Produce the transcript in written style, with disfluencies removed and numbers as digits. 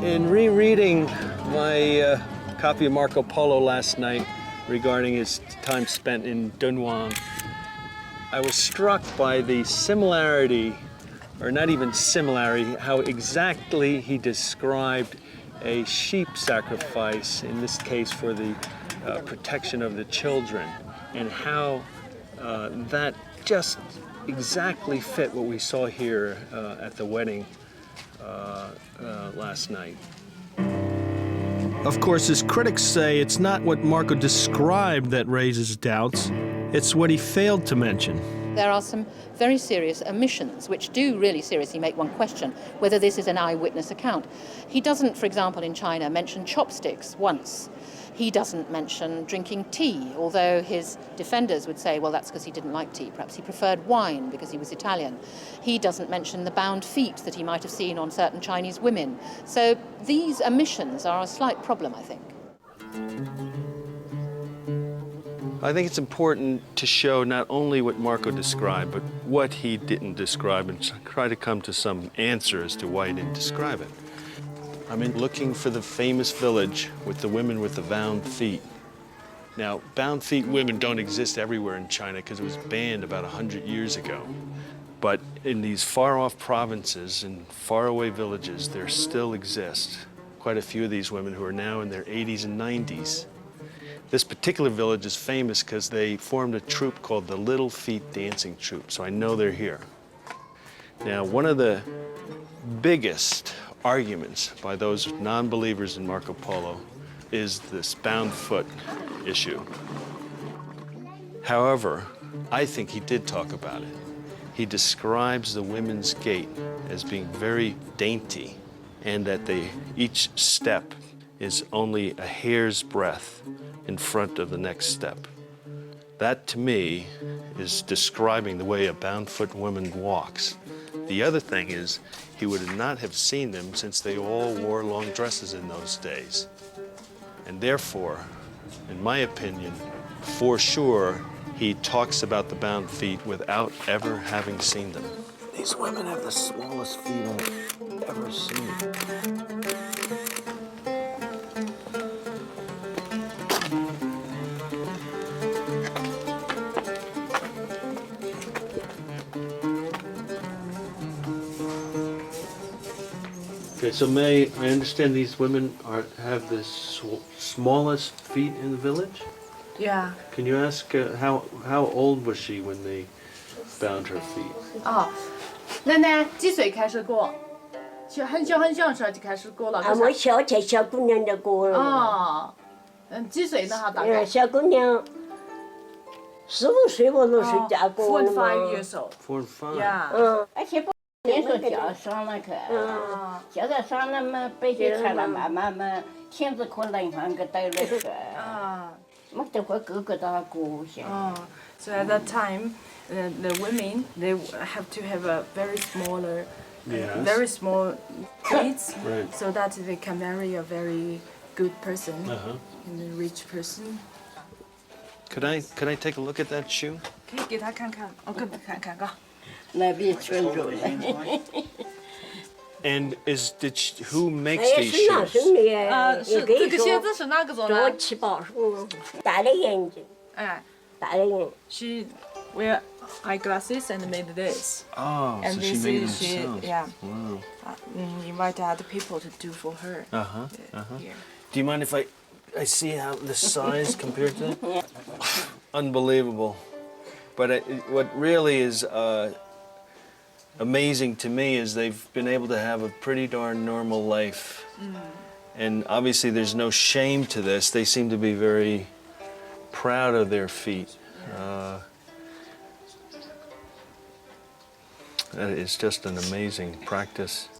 In rereading my copy of Marco Polo last night regarding his time spent in Dunhuang, I was struck by the similarity, or not even similarity, how exactly he described a sheep sacrifice, in this case for the protection of the children, and how that just exactly fit what we saw here at the wedding last night. Of course, his critics say it's not what Marco described that raises doubts, it's what he failed to mention. There are some very serious omissions which do really seriously make one question whether this is an eyewitness account. He doesn't, for example, in China, mention chopsticks once. He doesn't mention drinking tea, although his defenders would say, well, that's because he didn't like tea. Perhaps he preferred wine because he was Italian. He doesn't mention the bound feet that he might have seen on certain Chinese women. So these omissions are a slight problem, I think. I think it's important to show not only what Marco described, but what he didn't describe, and try to come to some answer as to why he didn't describe it. I'm looking for the famous village with the women with the bound feet. Now, bound feet women don't exist everywhere in China because it was banned about 100 years ago. But in these far-off provinces and faraway villages, there still exist quite a few of these women who are now in their 80s and 90s. This particular village is famous because they formed a troupe called the Little Feet Dancing Troupe, so I know they're here. Now, one of the biggest arguments by those non-believers in Marco Polo is this bound foot issue. However, I think he did talk about it. He describes the women's gait as being very dainty, and that each step is only a hair's breadth in front of the next step. That, to me, is describing the way a bound-foot woman walks. The other thing is, he would not have seen them since they all wore long dresses in those days. And therefore, in my opinion, for sure, he talks about the bound feet without ever having seen them. These women have the smallest feet I've ever seen. Okay, so May, I understand these women have the smallest feet in the village? Yeah. Can you ask how old was she when they bound her feet? 哦，奶奶几岁开始割？很小时候就开始割了。我小姑娘就割了。哦，几岁呢？哈，大概。小姑娘4、5岁我都睡觉割了嘛。 4 and 5 years old. 4 and 5. Yeah. 而且那时候脚伤了去，现在伤了嘛，白血看了慢慢嘛，天子可能放个带了去。没得会割到割些。So at that time, the women they have to have a very smaller, very small feet, Right. so that they can marry a very good person, and a rich person. Could I take a look at that shoe? 可以给他看看，我给他看看嘎。 那边穿着了。 And who makes 哎， these 是男 shoes? 生的耶，是这个鞋子是哪个做的？做7、8双，戴了眼镜，哎戴了眼。 ，she wear eyeglasses and made this. Oh, And so she this made them is she, herself. yeah. Wow. Invite other people to do for her. Here. Do you mind if I see how the size compared to that? Unbelievable. But what really is amazing to me is they've been able to have a pretty darn normal life. And obviously there's no shame to this. They seem to be very proud of their feet. That is just an amazing practice.